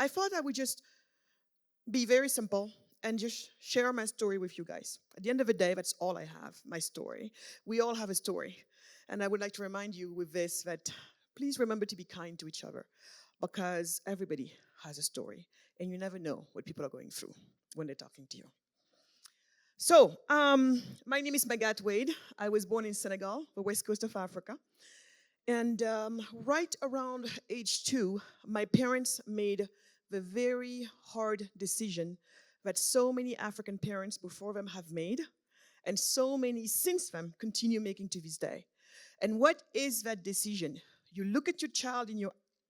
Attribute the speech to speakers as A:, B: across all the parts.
A: I thought I would just be very simple and just share my story with you guys. At the end of the day, that's all I have, my story. We all have a story. And I would like to remind you with this that please remember to be kind to each other because everybody has a story and you never know what people are going through when they're talking to you. So, my name is Magatte Wade. I was born in Senegal, the west coast of Africa. And right around age 2, my parents made the very hard decision that so many African parents before them have made, and so many since them continue making to this day. And what is that decision? You look at your child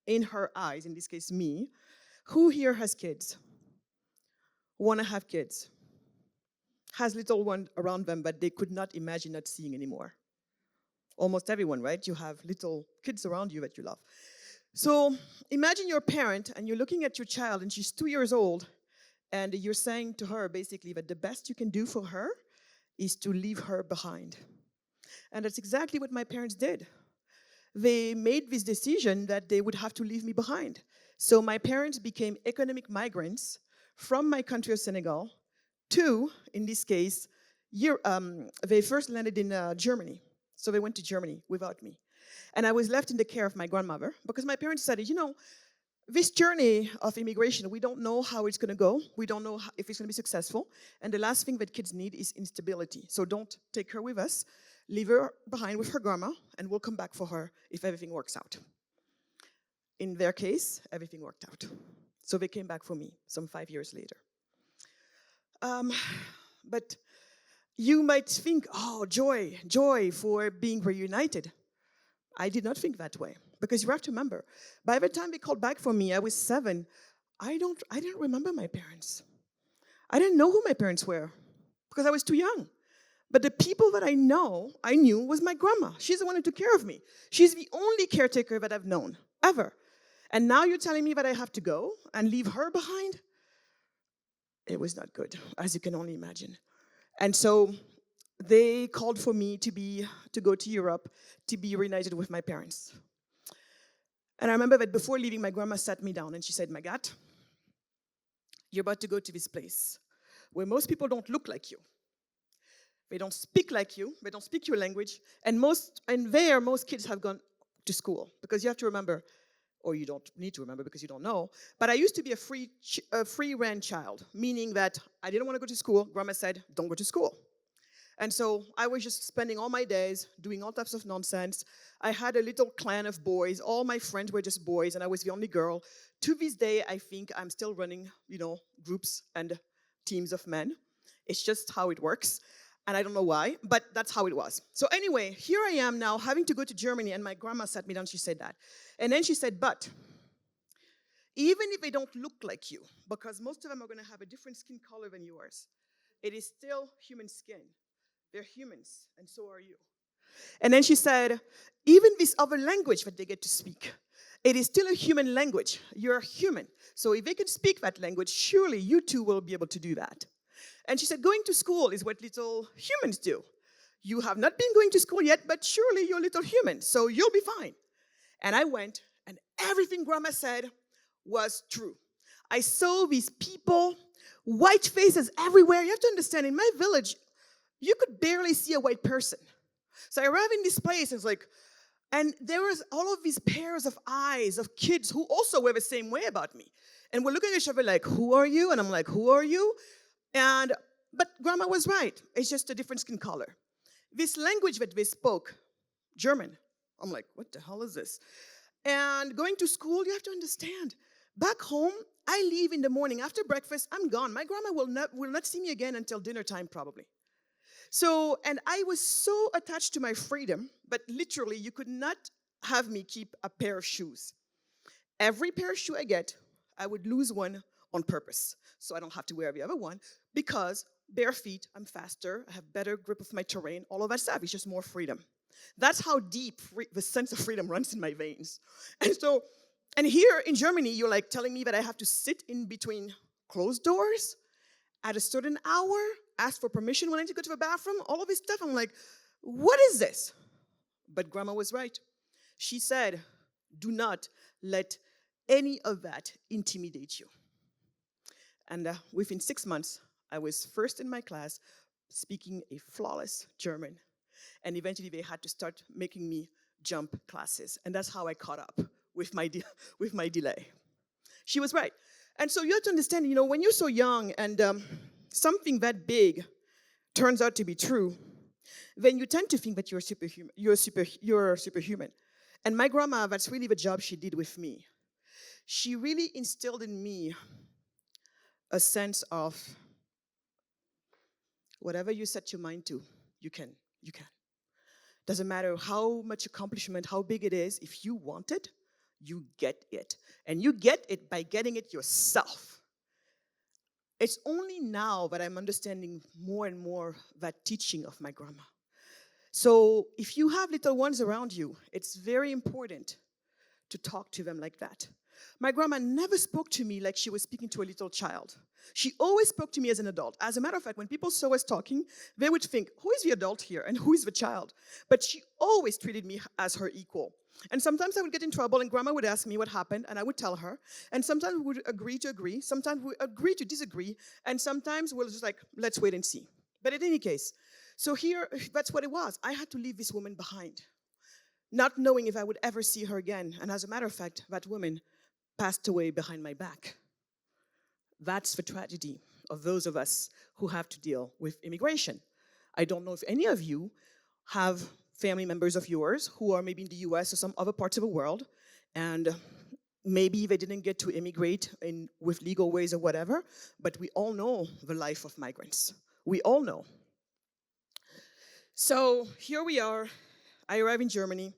A: in her eyes, in this case me. Who here has kids? Want to have kids? Has little one around them that they could not imagine not seeing anymore? Almost everyone, right? You have little kids around you that you love. So imagine you're a parent and you're looking at your child and she's 2 years old and you're saying to her basically that the best you can do for her is to leave her behind. And that's exactly what my parents did. They made this decision that they would have to leave me behind. So my parents became economic migrants from my country of Senegal to, in this case, they first landed in Germany. So they went to Germany without me. And I was left in the care of my grandmother because my parents said, this journey of immigration, we don't know how it's going to go. We don't know if it's going to be successful. And the last thing that kids need is instability. So don't take her with us. Leave her behind with her grandma, and we'll come back for her if everything works out. In their case, everything worked out. So they came back for me some 5 years later. But you might think, oh, joy for being reunited. I did not think that way. Because you have to remember, by the time they called back for me, I was 7. I didn't remember my parents. I didn't know who my parents were because I was too young. But the people that I knew was my grandma. She's the one who took care of me. She's the only caretaker that I've known, ever. And now you're telling me that I have to go and leave her behind? It was not good, as you can only imagine. And so they called for me to go to Europe to be reunited with my parents. And I remember that before leaving, my grandma sat me down and she said, Magatte, you're about to go to this place where most people don't look like you. They don't speak like you. They don't speak your language. And most kids have gone to school. Because you have to remember, or you don't need to remember because you don't know, but I used to be a free-ran child, meaning that I didn't want to go to school. Grandma said, don't go to school. And so I was just spending all my days doing all types of nonsense. I had a little clan of boys. All my friends were just boys, and I was the only girl. To this day, I think I'm still running, groups and teams of men. It's just how it works. And I don't know why, but that's how it was. So anyway, here I am now having to go to Germany, and my grandma sat me down, she said that. And then she said, but even if they don't look like you, because most of them are going to have a different skin color than yours, it is still human skin. They're humans, and so are you. And then she said, even this other language that they get to speak, it is still a human language. You're human. So if they can speak that language, surely you too will be able to do that. And she said, going to school is what little humans do. You have not been going to school yet, but surely you're little human, so you'll be fine. And I went, and everything Grandma said was true. I saw these people, white faces everywhere. You have to understand, in my village, you could barely see a white person. So I arrived in this place, and there was all of these pairs of eyes of kids who also were the same way about me. And we're looking at each other like, who are you? And I'm like, who are you? But Grandma was right. It's just a different skin color. This language that they spoke, German. I'm like, what the hell is this? And going to school, you have to understand. Back home, I leave in the morning. After breakfast, I'm gone. My grandma will not see me again until dinner time, probably. So, and I was so attached to my freedom, but literally, you could not have me keep a pair of shoes. Every pair of shoe I get, I would lose one on purpose. So I don't have to wear the other one, because bare feet, I'm faster, I have better grip of my terrain, all of that stuff. It's just more freedom. That's how deep the sense of freedom runs in my veins. And here in Germany, you're like telling me that I have to sit in between closed doors at a certain hour, ask for permission when I need to go to the bathroom, all of this stuff. I'm like, what is this? But Grandma was right. She said, do not let any of that intimidate you. And within 6 months, I was first in my class, speaking a flawless German. And eventually they had to start making me jump classes. And that's how I caught up with with my delay. She was right. And so you have to understand, when you're so young and something that big turns out to be true, then you tend to think that you're superhuman. You're superhuman. And my grandma, that's really the job she did with me. She really instilled in me a sense of whatever you set your mind to, you can. You can. Doesn't matter how much accomplishment, how big it is, if you want it, you get it. And you get it by getting it yourself. It's only now that I'm understanding more and more that teaching of my grandma. So if you have little ones around you, it's very important to talk to them like that. My grandma never spoke to me like she was speaking to a little child. She always spoke to me as an adult. As a matter of fact, when people saw us talking, they would think, who is the adult here and who is the child? But she always treated me as her equal. And sometimes I would get in trouble and grandma would ask me what happened and I would tell her. And sometimes we would agree to agree, sometimes we would agree to disagree, and sometimes we'll just like, let's wait and see. But in any case, so here, that's what it was. I had to leave this woman behind, not knowing if I would ever see her again. And as a matter of fact, that woman passed away behind my back. That's the tragedy of those of us who have to deal with immigration. I don't know if any of you have family members of yours who are maybe in the US or some other parts of the world, and maybe they didn't get to immigrate with legal ways or whatever, but we all know the life of migrants. We all know. So here we are. I arrive in Germany.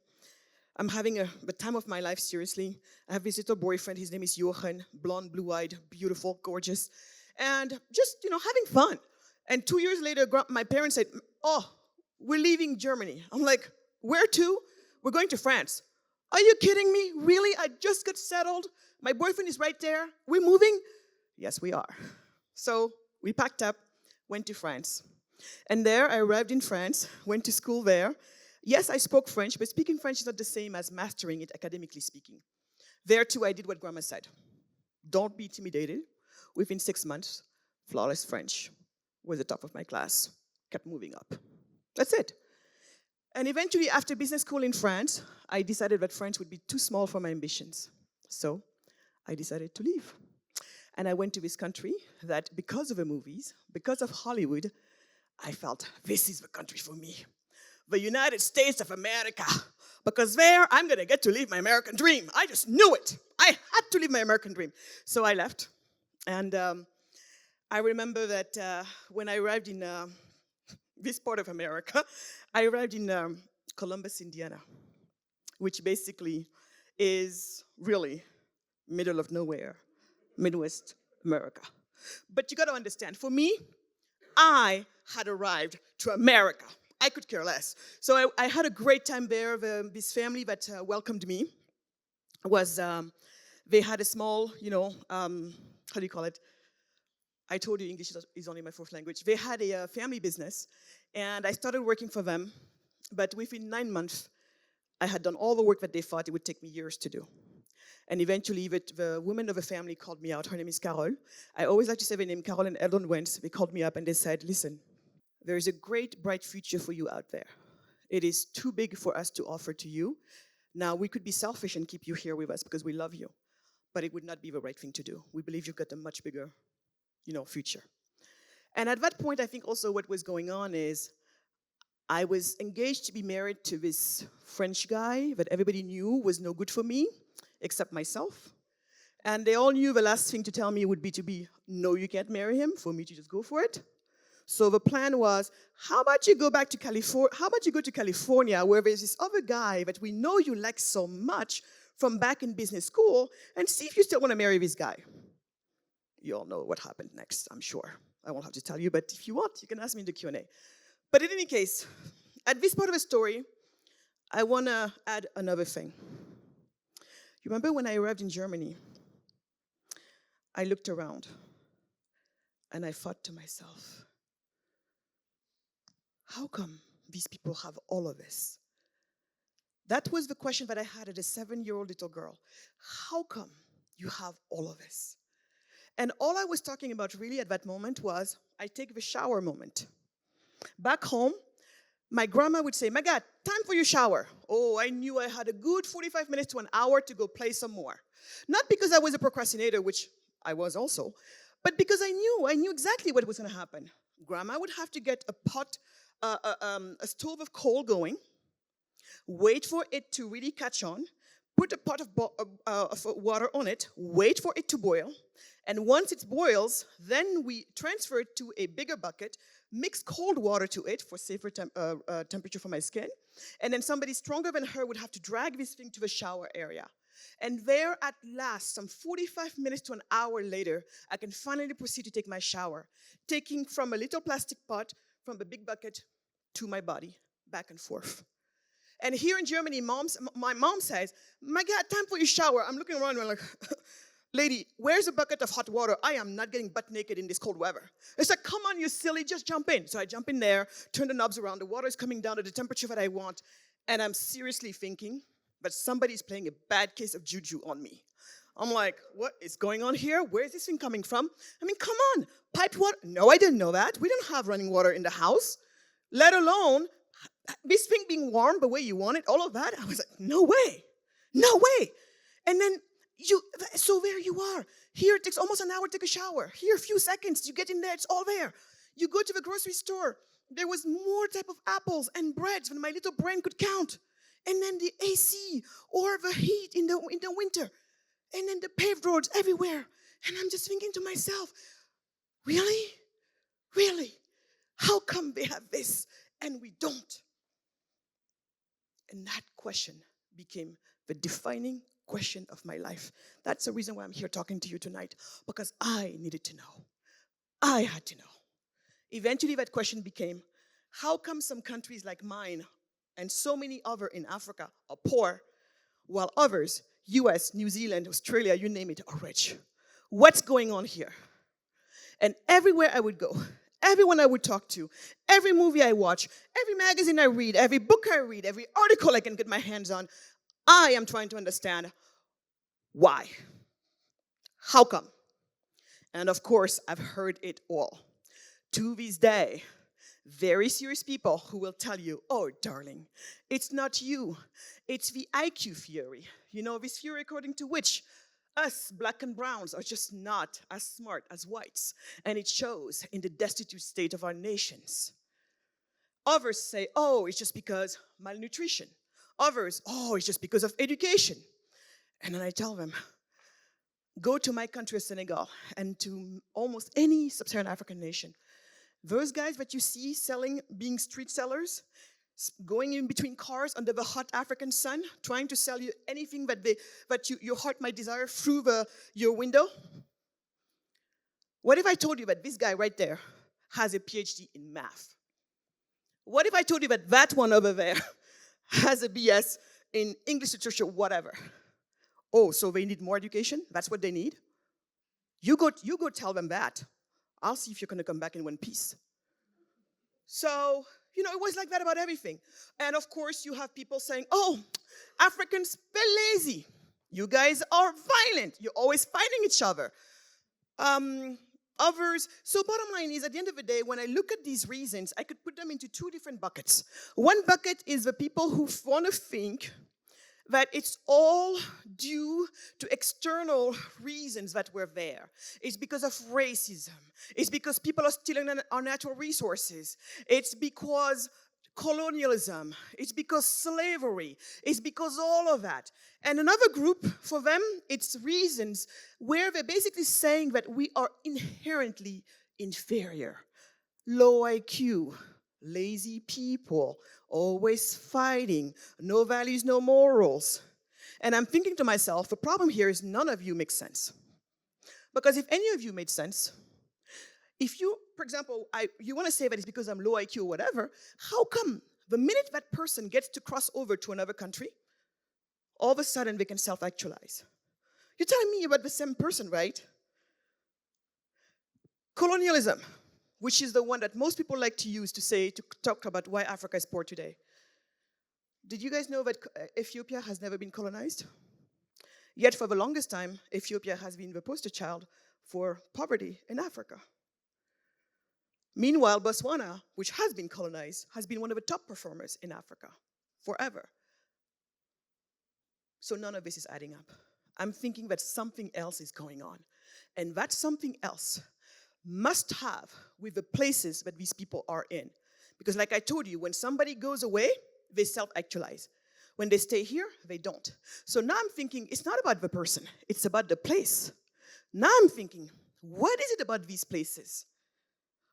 A: I'm having the time of my life, seriously. I have this little boyfriend. His name is Jochen, blonde, blue-eyed, beautiful, gorgeous, and just, having fun. And 2 years later, my parents said, oh, we're leaving Germany. I'm like, where to? We're going to France. Are you kidding me? Really? I just got settled. My boyfriend is right there. We're moving? Yes, we are. So we packed up, went to France. And there, I arrived in France, went to school there. Yes, I spoke French, but speaking French is not the same as mastering it academically speaking. There, too, I did what grandma said. Don't be intimidated. Within 6 months, flawless French was the top of my class. Kept moving up. That's it. And eventually, after business school in France, I decided that France would be too small for my ambitions. So I decided to leave. And I went to this country that, because of the movies, because of Hollywood, I felt this is the country for me. The United States of America. Because there, I'm going to get to live my American dream. I just knew it. I had to live my American dream. So I left. And I remember that when I arrived in this part of America, I arrived in Columbus, Indiana, which basically is really middle of nowhere, Midwest America. But you got to understand, for me, I had arrived to America. I could care less. So I had a great time there. This family that welcomed me was, they had a small, how do you call it? I told you English is only my fourth language. They had a family business, and I started working for them. But within 9 months, I had done all the work that they thought it would take me years to do. And eventually, the woman of the family called me out. Her name is Carol. I always like to say the name Carol and Eldon Wentz. They called me up and they said, listen, there is a great, bright future for you out there. It is too big for us to offer to you. Now, we could be selfish and keep you here with us because we love you, but it would not be the right thing to do. We believe you've got a much bigger, future. And at that point, I think also what was going on is I was engaged to be married to this French guy that everybody knew was no good for me, except myself. And they all knew the last thing to tell me would be, no, you can't marry him, for me to just go for it. So the plan was, how about you go back to California? How about you go to California, where there's this other guy that we know you like so much from back in business school, and see if you still want to marry this guy. You all know what happened next, I'm sure. I won't have to tell you, but if you want, you can ask me in the Q&A. But in any case, at this part of the story, I want to add another thing. You remember when I arrived in Germany, I looked around, and I thought to myself, how come these people have all of this? That was the question that I had as a 7-year-old little girl. How come? you have all of this. And all I was talking about really at that moment was, I take the shower moment. Back home, my grandma would say, Magatte, time for your shower. Oh, I knew I had a good 45 minutes to an hour to go play some more. Not because I was a procrastinator, which I was also, but because I knew exactly what was going to happen. Grandma would have to get a stove of coal going, wait for it to really catch on, put a pot of water on it, wait for it to boil, and once it boils, then we transfer it to a bigger bucket, mix cold water to it for safer temperature for my skin, and then somebody stronger than her would have to drag this thing to the shower area. And there at last, some 45 minutes to an hour later, I can finally proceed to take my shower, taking from a little plastic pot from the big bucket to my body, back and forth. And here in Germany, my mom says, Magatte, time for your shower. I'm looking around and I'm like, lady, where's a bucket of hot water? I am not getting butt naked in this cold weather. It's like, come on, you silly, just jump in. So I jump in there, turn the knobs around, the water is coming down to the temperature that I want, and I'm seriously thinking that somebody's playing a bad case of juju on me. I'm like, what is going on here? Where is this thing coming from? I mean, come on, piped water? No, I didn't know that. We don't have running water in the house, let alone this thing being warm the way you want it, all of that. I was like, no way, no way. And then so there you are. Here it takes almost an hour to take a shower. Here a few seconds, you get in there, it's all there. You go to the grocery store, there was more type of apples and breads than my little brain could count. And then the AC or the heat in the winter. And then the paved roads everywhere. And I'm just thinking to myself, really? Really? How come they have this and we don't? And that question became the defining question of my life. That's the reason why I'm here talking to you tonight, because I needed to know. I had to know. Eventually that question became, how come some countries like mine and so many other in Africa are poor, while others, US, New Zealand, Australia, you name it, are rich? What's going on here? And everywhere I would go, everyone I would talk to, every movie I watch, every magazine I read, every book I read, every article I can get my hands on, I am trying to understand why. How come? And of course, I've heard it all. To this day, very serious people who will tell you, oh, darling, it's not you. It's the IQ theory. You know, this theory according to which us black and browns are just not as smart as whites. And it shows in the destitute state of our nations. Others say, oh, it's just because malnutrition. Others, oh, it's just because of education. And then I tell them, go to my country of Senegal and to almost any sub-Saharan African nation. Those guys that you see selling, being street sellers, going in between cars under the hot African sun, trying to sell you anything that your heart might desire through your window. What if I told you that this guy right there has a PhD in math? What if I told you that that one over there has a BS in English literature, whatever? Oh, so they need more education? That's what they need? You go tell them that. I'll see if you're going to come back in one piece. So, you know, it was like that about everything. And of course, you have people saying, oh, Africans, they're lazy. You guys are violent. You're always fighting each other. Others. So bottom line is, at the end of the day, when I look at these reasons, I could put them into two different buckets. One bucket is the people who want to think that it's all due to external reasons that we're there. It's because of racism. It's because people are stealing our natural resources. It's because colonialism. It's because slavery. It's because all of that. And another group, for them, it's reasons where they're basically saying that we are inherently inferior. Low IQ, lazy people, always fighting, no values, no morals. And I'm thinking to myself, the problem here is none of you make sense. Because if any of you made sense, if you, for example, you want to say that it's because I'm low IQ or whatever, how come the minute that person gets to cross over to another country, all of a sudden they can self-actualize? You're telling me about the same person, right? Colonialism, which is the one that most people like to use to talk about why Africa is poor today. Did you guys know that Ethiopia has never been colonized? Yet for the longest time, Ethiopia has been the poster child for poverty in Africa. Meanwhile, Botswana, which has been colonized, has been one of the top performers in Africa forever. So none of this is adding up. I'm thinking that something else is going on. And that something else must have with the places that these people are in. Because like I told you, when somebody goes away, they self-actualize. When they stay here, they don't. So now I'm thinking, it's not about the person, it's about the place. Now I'm thinking, what is it about these places?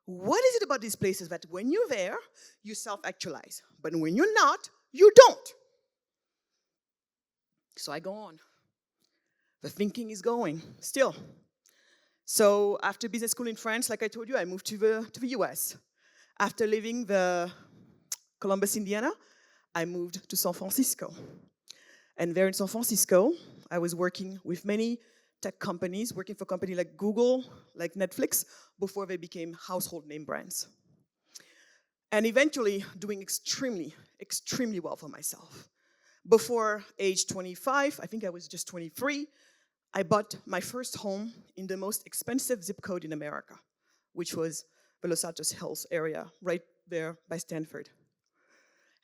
A: What is it about these places that when you're there, you self-actualize, but when you're not, you don't? So I go on. The thinking is going, still. So after business school in France, like I told you, I moved to the US. After leaving the Columbus, Indiana, I moved to San Francisco. And there in San Francisco, I was working with many tech companies, working for companies like Google, like Netflix, before they became household name brands. And eventually doing extremely, extremely well for myself. Before age 25, I think I was just 23, I bought my first home in the most expensive zip code in America, which was the Los Altos Hills area, right there by Stanford.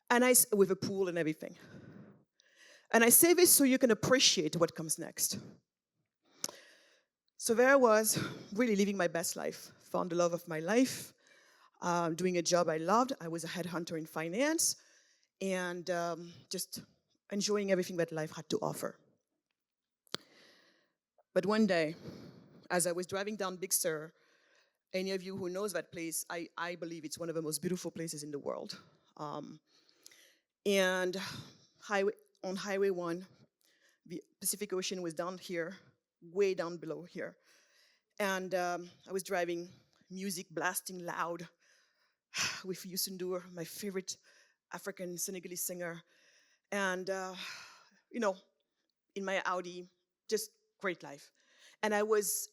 A: And with a pool and everything. And I say this so you can appreciate what comes next. So there I was, really living my best life. Found the love of my life, doing a job I loved. I was a headhunter in finance, and just enjoying everything that life had to offer. But one day, as I was driving down Big Sur, any of you who knows that place, I believe it's one of the most beautiful places in the world. And on Highway 1, the Pacific Ocean was down here, way down below here. And I was driving, music blasting loud with Youssou N'Dour, my favorite African Senegalese singer. And, in my Audi, just great life. And I was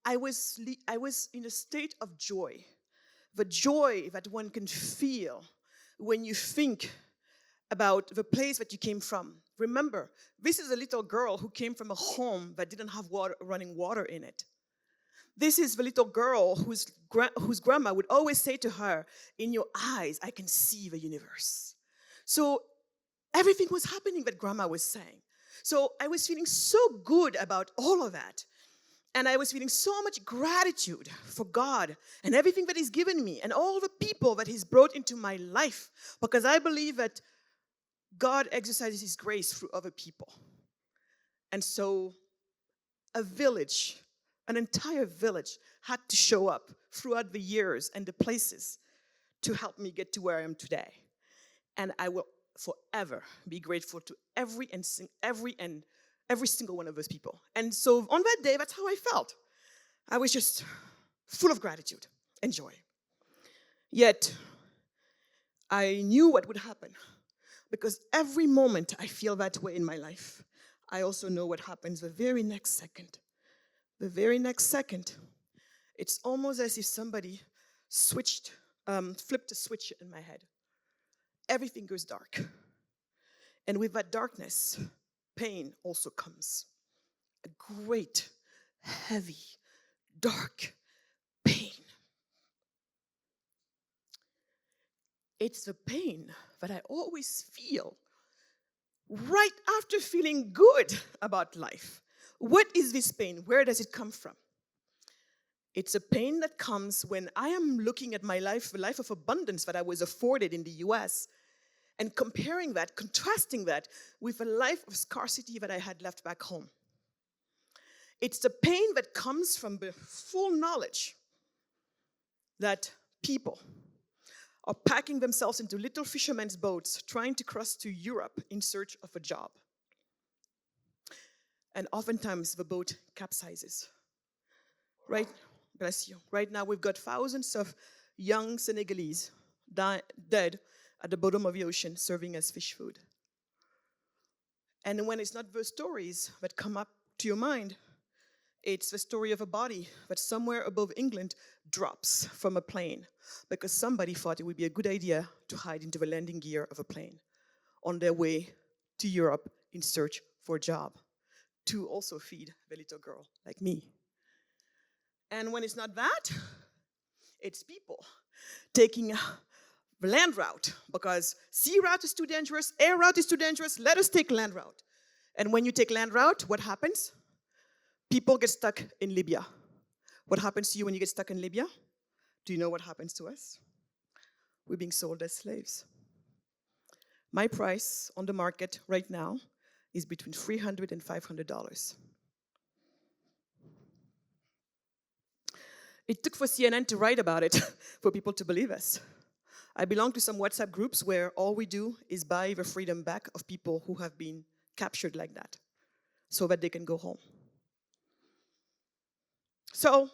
A: in a state of joy. The joy that one can feel when you think about the place that you came from. Remember, this is a little girl who came from a home that didn't have running water in it. This is the little girl whose grandma would always say to her, "In your eyes, I can see the universe." So everything was happening that grandma was saying. So I was feeling so good about all of that. And I was feeling so much gratitude for God and everything that He's given me and all the people that He's brought into my life, because I believe that God exercises His grace through other people. And so a village, an entire village, had to show up throughout the years and the places to help me get to where I am today. And I will forever be grateful to every single one of those people. And so on that day, that's how I felt. I was just full of gratitude and joy. Yet, I knew what would happen, because every moment I feel that way in my life, I also know what happens the very next second. The very next second, it's almost as if somebody flipped a switch in my head. Everything goes dark. And with that darkness, pain also comes. A great, heavy, dark pain. It's the pain that I always feel right after feeling good about life. What is this pain? Where does it come from? It's a pain that comes when I am looking at my life, the life of abundance that I was afforded in the US, and comparing that, contrasting that with a life of scarcity that I had left back home. It's the pain that comes from the full knowledge that people are packing themselves into little fishermen's boats trying to cross to Europe in search of a job. And oftentimes the boat capsizes. Right? Bless you. Right now we've got thousands of young Senegalese dead at the bottom of the ocean serving as fish food. And when it's not those stories that come up to your mind, it's the story of a body that somewhere above England drops from a plane because somebody thought it would be a good idea to hide into the landing gear of a plane on their way to Europe in search for a job. to also feed the little girl like me. And when it's not that, it's people taking the land route, because sea route is too dangerous, air route is too dangerous, let us take land route. And when you take land route, what happens? People get stuck in Libya. What happens to you when you get stuck in Libya? Do you know what happens to us? We're being sold as slaves. My price on the market right now is between $300 and $500. It took for CNN to write about it for people to believe us. I belong to some WhatsApp groups where all we do is buy the freedom back of people who have been captured like that so that they can go home. So,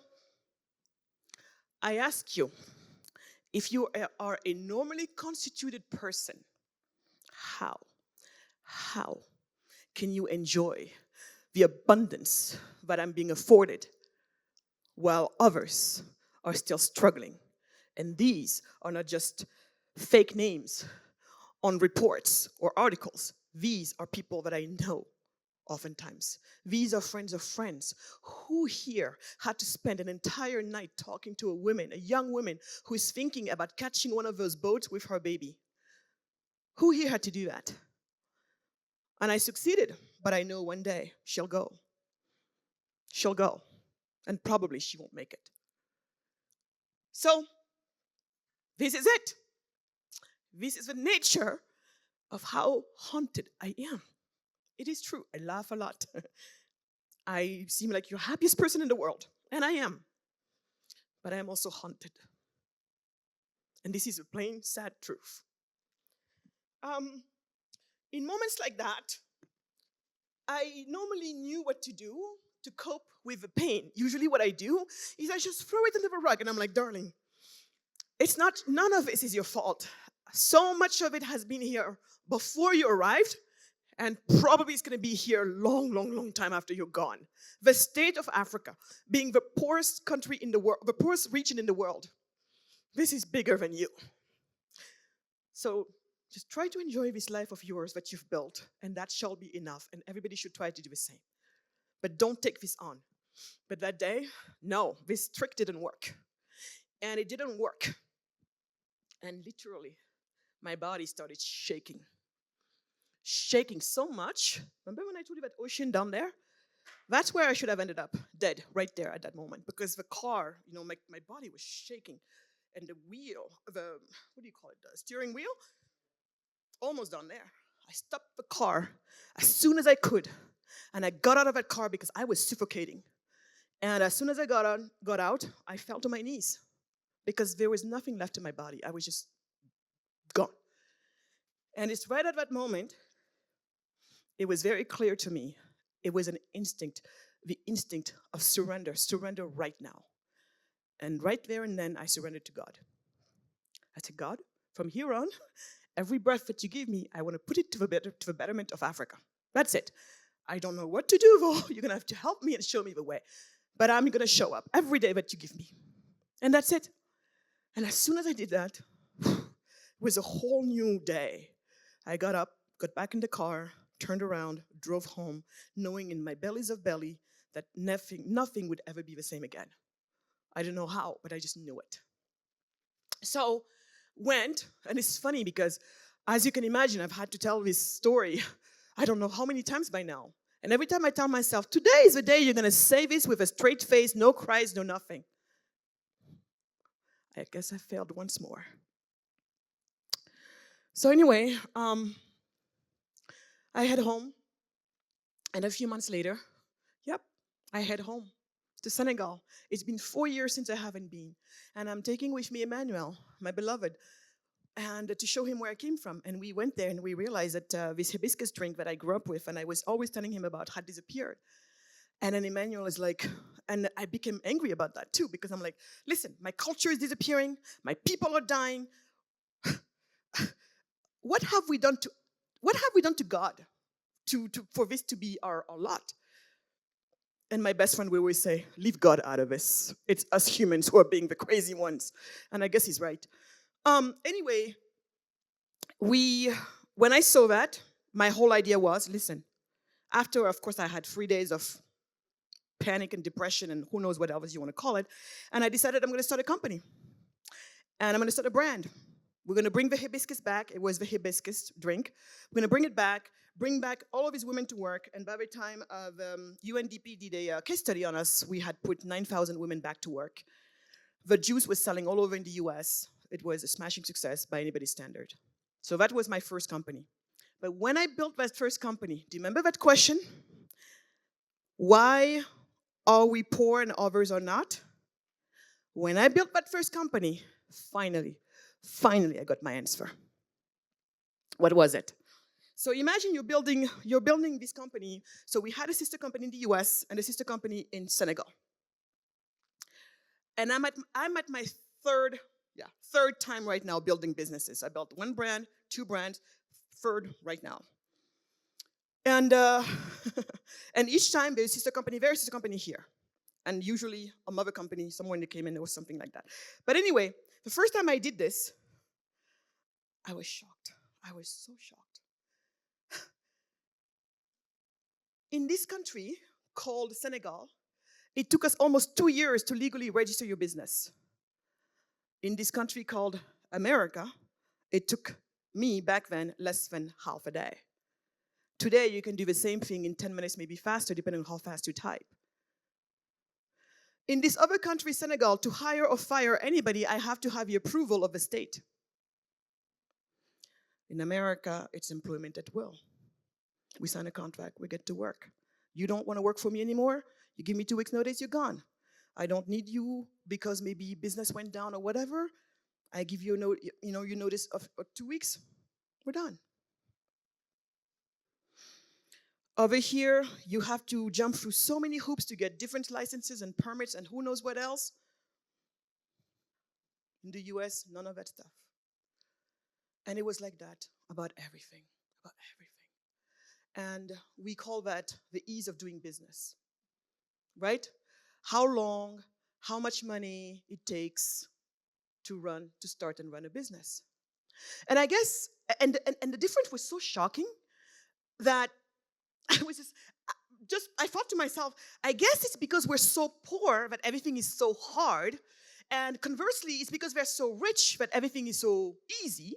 A: I ask you, if you are a normally constituted person, how can you enjoy the abundance that I'm being afforded while others are still struggling? And these are not just fake names on reports or articles. These are people that I know oftentimes. These are friends of friends. Who here had to spend an entire night talking to a young woman who is thinking about catching one of those boats with her baby? Who here had to do that? And I succeeded, but I know one day she'll go. She'll go, and probably she won't make it. So, this is it. This is the nature of how haunted I am. It is true, I laugh a lot. I seem like your happiest person in the world, and I am. But I am also haunted. And this is a plain, sad truth. In moments like that, I normally knew what to do to cope with the pain. Usually what I do is I just throw it under the rug, and I'm like, darling, none of this is your fault. So much of it has been here before you arrived, and probably it's going to be here long time after you're gone. The state of Africa, being the poorest country in the world, the poorest region in the world, this is bigger than you. So just try to enjoy this life of yours that you've built, and that shall be enough, and everybody should try to do the same. But don't take this on. But that day, no, this trick didn't work. And it didn't work. And literally, my body started shaking. Shaking so much. Remember when I told you that ocean down there? That's where I should have ended up, dead, right there at that moment. Because the car, my body was shaking. And the wheel, what do you call it, the steering wheel? Almost down there. I stopped the car as soon as I could. And I got out of that car because I was suffocating. And as soon as I got out, I fell to my knees. Because there was nothing left in my body. I was just gone. And it's right at that moment, it was very clear to me. It was an instinct, the instinct of surrender right now. And right there and then, I surrendered to God. I said, God, from here on, every breath that you give me, I want to put it to the betterment of Africa. That's it. I don't know what to do, though. You're going to have to help me and show me the way. But I'm going to show up every day that you give me. And that's it. And as soon as I did that, it was a whole new day. I got up, got back in the car, turned around, drove home, knowing in my bellies of belly that nothing would ever be the same again. I don't know how, but I just knew it. So went, and it's funny because, as you can imagine, I've had to tell this story I don't know how many times by now. And every time I tell myself, today is the day you're going to say this with a straight face, no cries, no nothing. I guess I failed once more. So anyway, I head home, and a few months later, I head home to Senegal. It's been 4 years since I haven't been, and I'm taking with me Emmanuel, my beloved, and to show him where I came from. And we went there, and we realized that this hibiscus drink that I grew up with, and I was always telling him about, had disappeared. And then Emmanuel is like, and I became angry about that too, because I'm like, listen, my culture is disappearing, my people are dying. What have we done to God for this to be our lot? And my best friend will always say, leave God out of this. It's us humans who are being the crazy ones. And I guess he's right. Anyway, when I saw that, my whole idea was, listen, After, of course, I had 3 days of panic and depression and who knows what else you want to call it. And I decided I'm going to start a company. And I'm going to start a brand. We're going to bring the hibiscus back. It was the hibiscus drink. We're going to bring it back, bring back all of these women to work. And by the time of UNDP did a case study on us, we had put 9,000 women back to work. The juice was selling all over in the US. It was a smashing success by anybody's standard. So that was my first company. But when I built that first company, do you remember that question? Why are we poor and others are not? When I built that first company, finally, I got my answer. What was it? So imagine you're building this company. So we had a sister company in the US and a sister company in Senegal. And I'm at my third time right now building businesses. I built 1 brand, 2 brands, third right now. And and each time there's a sister company there, a sister company here. And usually a mother company somewhere in the Cayman or something like that. But anyway, the first time I did this, I was shocked. I was so shocked. In this country called Senegal, it took us almost 2 years to legally register your business. In this country called America, it took me back then less than half a day. Today, you can do the same thing in 10 minutes, maybe faster, depending on how fast you type. In this other country, Senegal, to hire or fire anybody, I have to have the approval of the state. In America, it's employment at will. We sign a contract, we get to work. You don't want to work for me anymore? You give me 2 weeks notice, you're gone. I don't need you because maybe business went down or whatever. I give you your notice of 2 weeks, we're done. Over here, you have to jump through so many hoops to get different licenses and permits and who knows what else. In the US, none of that stuff. And it was like that about everything. And we call that the ease of doing business, right? How long, how much money it takes to start and run a business. And I guess, and the difference was so shocking that I was I thought to myself, I guess it's because we're so poor that everything is so hard. And conversely, it's because we're so rich that everything is so easy.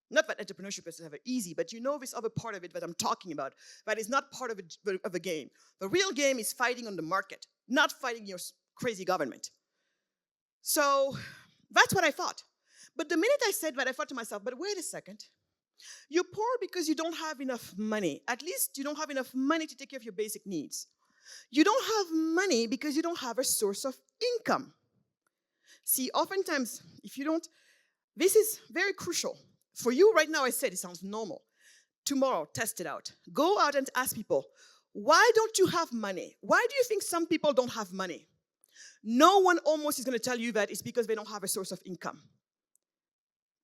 A: Not that entrepreneurship is ever easy, but you know this other part of it that I'm talking about, that is not part of the game. The real game is fighting on the market, not fighting your crazy government. So that's what I thought. But the minute I said that, I thought to myself, but wait a second. You're poor because you don't have enough money. At least you don't have enough money to take care of your basic needs. You don't have money because you don't have a source of income. See, oftentimes, if you don't, this is very crucial. For you right now, I said it sounds normal. Tomorrow, test it out. Go out and ask people, why don't you have money? Why do you think some people don't have money? No one almost is going to tell you that it's because they don't have a source of income.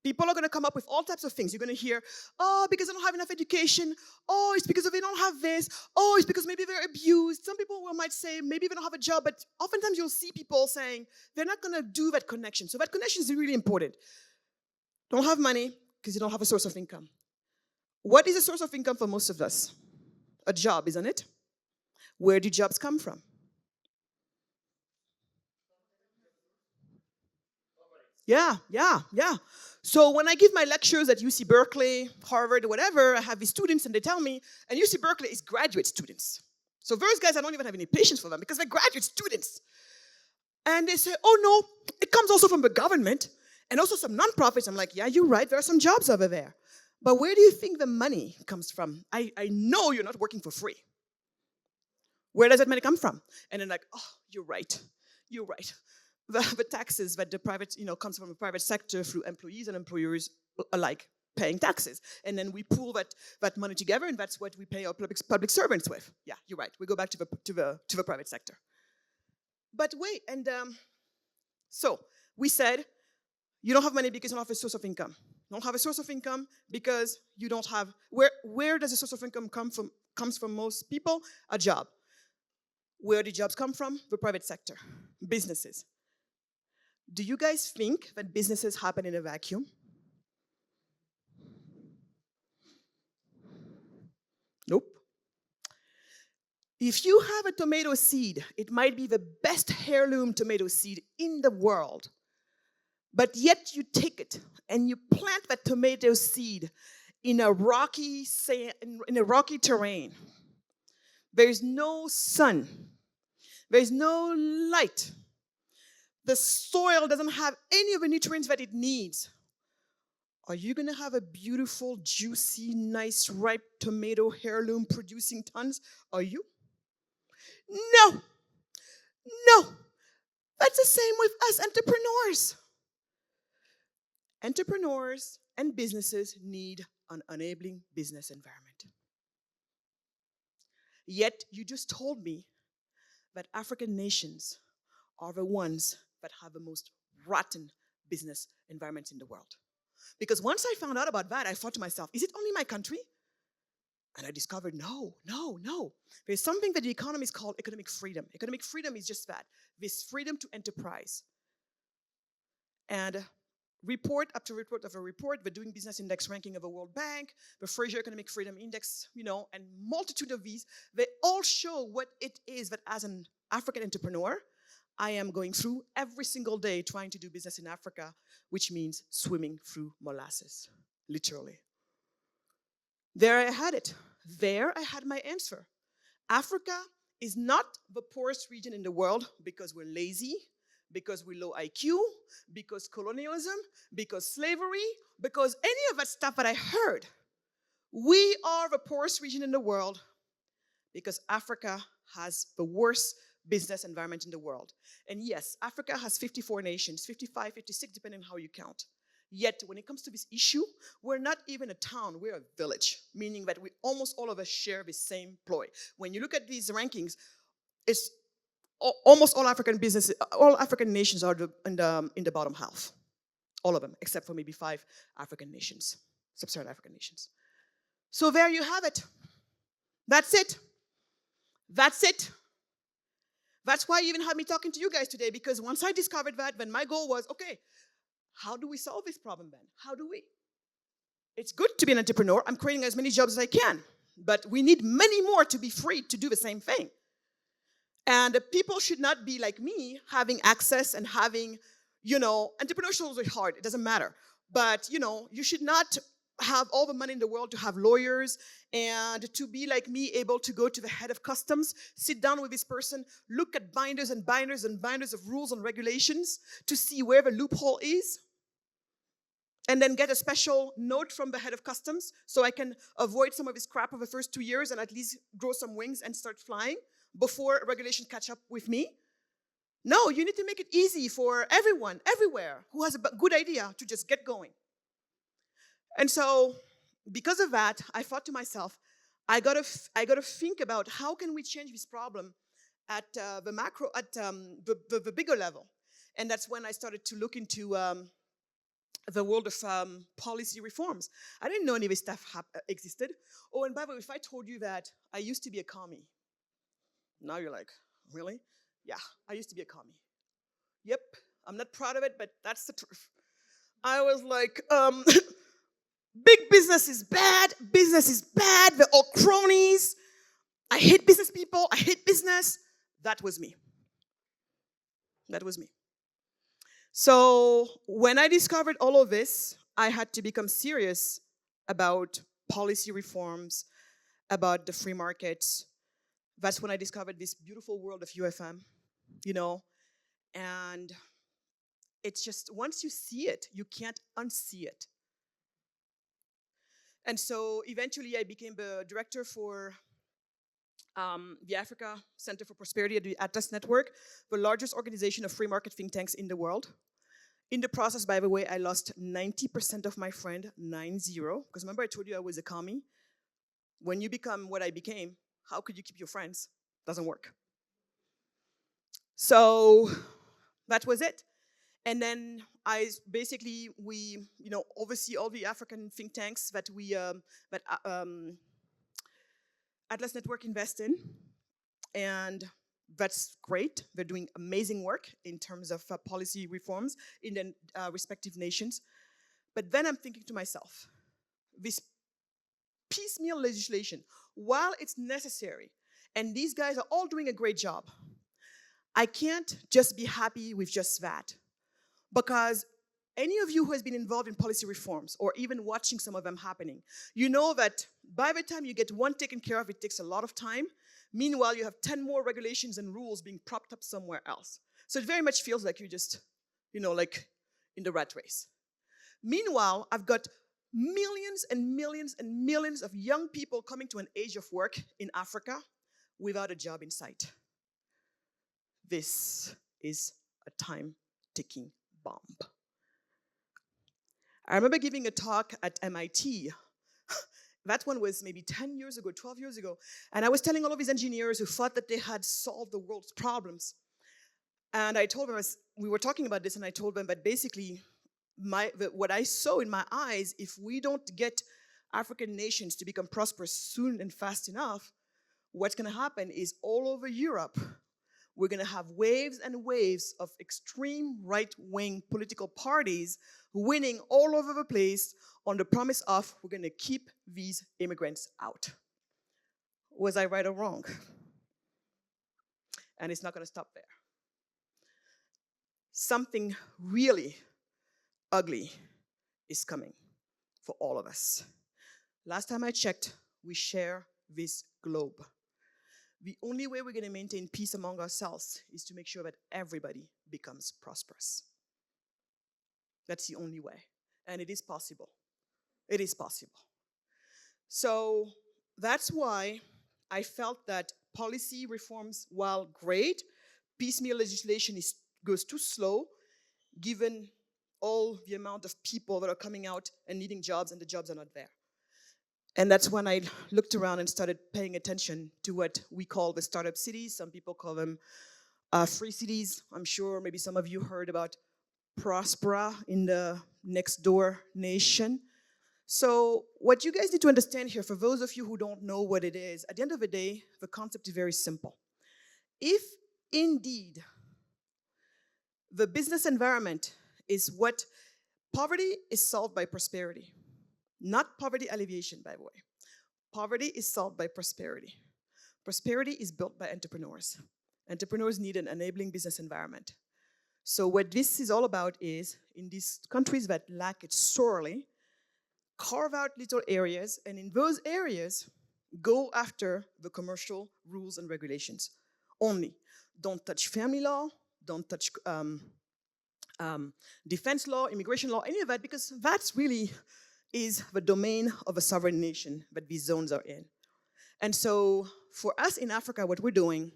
A: People are going to come up with all types of things. You're going to hear, oh, because they don't have enough education. Oh, it's because they don't have this. Oh, it's because maybe they're abused. Some people might say maybe they don't have a job, but oftentimes you'll see people saying they're not going to do that connection. So that connection is really important. Don't have money because you don't have a source of income. What is a source of income for most of us? A job, isn't it? Where do jobs come from? Yeah. So when I give my lectures at UC Berkeley, Harvard, whatever, I have these students and they tell me, and UC Berkeley is graduate students. So those guys, I don't even have any patience for them because they're graduate students. And they say, oh no, it comes also from the government and also some nonprofits. I'm like, yeah, you're right, there are some jobs over there. But where do you think the money comes from? I know you're not working for free. Where does that money come from? And they're like, oh, you're right. The taxes that the private, comes from the private sector through employees and employers alike paying taxes. And then we pool that money together, and that's what we pay our public servants with. Yeah, you're right. We go back to the private sector. But wait, and so we said, you don't have money because you don't have a source of income. You don't have a source of income because you don't have, where does a source of income comes from most people? A job. Where do jobs come from? The private sector, businesses. Do you guys think that businesses happen in a vacuum? Nope. If you have a tomato seed, it might be the best heirloom tomato seed in the world, but yet you take it and you plant that tomato seed in a rocky in a rocky terrain. There's no sun. There's no light. The soil doesn't have any of the nutrients that it needs. Are you going to have a beautiful, juicy, nice, ripe tomato heirloom producing tons? Are you? No. No. That's the same with us entrepreneurs. Entrepreneurs and businesses need an enabling business environment. Yet you just told me that African nations are the ones that have the most rotten business environments in the world. Because once I found out about that, I thought to myself, is it only my country? And I discovered, no. There's something that the economists call economic freedom. Economic freedom is just that, this freedom to enterprise. And report after report after report, the Doing Business Index ranking of the World Bank, the Fraser Economic Freedom Index, and multitude of these, they all show what it is that as an African entrepreneur, I am going through every single day trying to do business in Africa, which means swimming through molasses, literally. There I had it. There I had my answer. Africa is not the poorest region in the world because we're lazy, because we're low IQ, because colonialism, because slavery, because any of that stuff that I heard. We are the poorest region in the world because Africa has the worst business environment in the world. And yes, Africa has 54 nations, 55, 56, depending on how you count. Yet, when it comes to this issue, we're not even a town, we're a village, meaning that we almost all of us share the same ploy. When you look at these rankings, it's almost all African businesses, all African nations are in the bottom half. All of them, except for maybe 5 African nations, sub-Saharan African nations. So there you have it. That's it. That's it. That's why you even had me talking to you guys today, because once I discovered that, then my goal was, okay, how do we solve this problem then? How do we? It's good to be an entrepreneur. I'm creating as many jobs as I can, but we need many more to be free to do the same thing. And people should not be like me, having access and having, entrepreneurship is hard, it doesn't matter. But, you should not have all the money in the world to have lawyers and to be like me, able to go to the head of customs, sit down with this person, look at binders and binders and binders of rules and regulations to see where the loophole is, and then get a special note from the head of customs so I can avoid some of this crap of the first 2 years and at least grow some wings and start flying before regulations catch up with me. No, you need to make it easy for everyone, everywhere, who has a good idea to just get going. And so, because of that, I thought to myself, I gotta think about how can we change this problem at the macro, at the bigger level. And that's when I started to look into the world of policy reforms. I didn't know any of this stuff existed. Oh, and by the way, if I told you that I used to be a commie, now you're like, really? Yeah, I used to be a commie. Yep, I'm not proud of it, but that's the truth. I was like, big business is bad, they're all cronies. I hate business people, I hate business. That was me. That was me. So when I discovered all of this, I had to become serious about policy reforms, about the free markets. That's when I discovered this beautiful world of UFM, and it's just, once you see it, you can't unsee it. And so eventually I became the director for the Africa Center for Prosperity at the Atlas Network, the largest organization of free market think tanks in the world. In the process, by the way, I lost 90% of my friend, 90, because remember I told you I was a commie? When you become what I became, how could you keep your friends? Doesn't work. So that was it. And then we oversee all the African think tanks that Atlas Network invest in. And that's great. They're doing amazing work in terms of policy reforms in the respective nations. But then I'm thinking to myself, this piecemeal legislation, while it's necessary And these guys are all doing a great job. I can't just be happy with just that. Because any of you who has been involved in policy reforms or even watching some of them happening, you know that by the time you get one taken care of, it takes a lot of time. Meanwhile, you have 10 more regulations and rules being propped up somewhere else. So it very much feels like you're just, like in the rat race. Meanwhile, I've got millions and millions and millions of young people coming to an age of work in Africa without a job in sight. This is a time-ticking bomb. I remember giving a talk at MIT. That one was maybe 10 years ago, 12 years ago. And I was telling all of these engineers who thought that they had solved the world's problems. And I told them, we were talking about this, and I told them that basically what I saw in my eyes, if we don't get African nations to become prosperous soon and fast enough, what's going to happen is all over Europe, we're going to have waves and waves of extreme right-wing political parties winning all over the place on the promise of we're going to keep these immigrants out. Was I right or wrong? And it's not going to stop there. Something really ugly is coming for all of us. Last time I checked, we share this globe. The only way we're going to maintain peace among ourselves is to make sure that everybody becomes prosperous. That's the only way. And it is possible. It is possible. So that's why I felt that policy reforms, while great, piecemeal legislation goes too slow, given all the amount of people that are coming out and needing jobs, and the jobs are not there. And that's when I looked around and started paying attention to what we call the startup cities. Some people call them free cities. I'm sure maybe some of you heard about Prospera in the next door nation. So what you guys need to understand here, for those of you who don't know what it is, at the end of the day, the concept is very simple. If indeed the business environment is what poverty is solved by prosperity, not poverty alleviation, by the way. Poverty is solved by prosperity. Prosperity is built by entrepreneurs. Entrepreneurs need an enabling business environment. So what this is all about is, in these countries that lack it sorely, carve out little areas, and in those areas, go after the commercial rules and regulations only. Don't touch family law, don't touch defense law, immigration law, any of that, because that's really is the domain of a sovereign nation that these zones are in. And so for us in Africa, what we're doing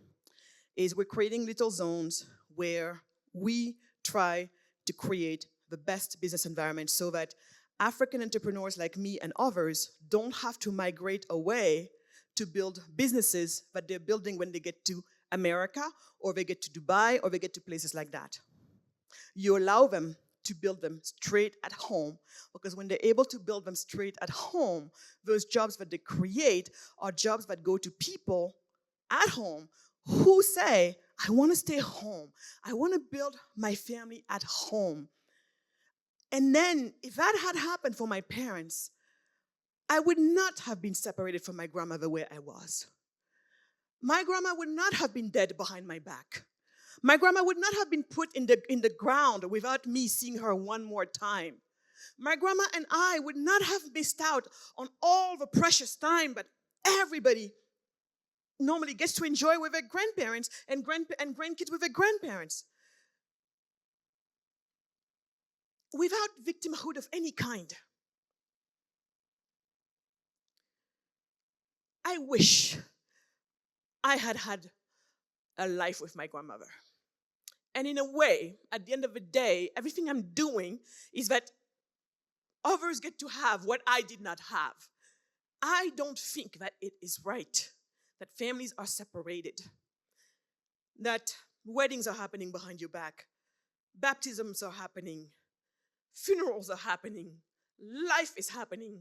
A: is we're creating little zones where we try to create the best business environment so that African entrepreneurs like me and others don't have to migrate away to build businesses that they're building when they get to America, or they get to Dubai, or they get to places like that. You allow them to build them straight at home, because when they're able to build them straight at home, those jobs that they create are jobs that go to people at home who say, I want to stay home. I want to build my family at home. And then, if that had happened for my parents, I would not have been separated from my grandmother where I was. My grandma would not have been dead behind my back. My grandma would not have been put in the ground without me seeing her one more time. My grandma and I would not have missed out on all the precious time that everybody normally gets to enjoy with their grandparents and grandkids with their grandparents. Without victimhood of any kind. I wish I had had a life with my grandmother. And in a way, at the end of the day, everything I'm doing is that others get to have what I did not have. I don't think that it is right that families are separated, that weddings are happening behind your back, baptisms are happening, funerals are happening, life is happening,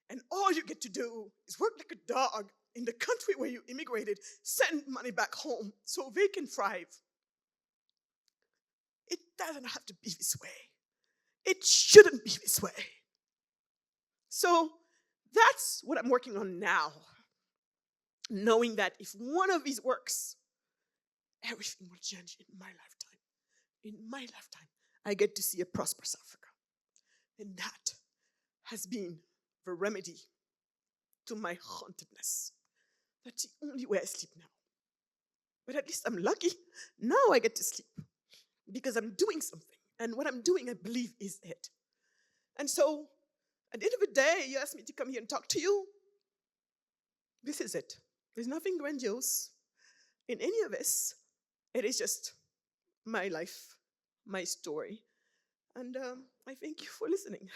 A: and all you get to do is work like a dog in the country where you immigrated, send money back home so they can thrive. It doesn't have to be this way. It shouldn't be this way. So that's what I'm working on now. knowing that if one of these works, everything will change in my lifetime. In my lifetime, I get to see a prosperous Africa. And that has been the remedy to my hauntedness. That's the only way I sleep now. But at least I'm lucky. Now I get to sleep because I'm doing something. And what I'm doing, I believe, is it. And so, at the end of the day, you asked me to come here and talk to you. This is it. There's nothing grandiose in any of this. It is just my life, my story. And I thank you for listening.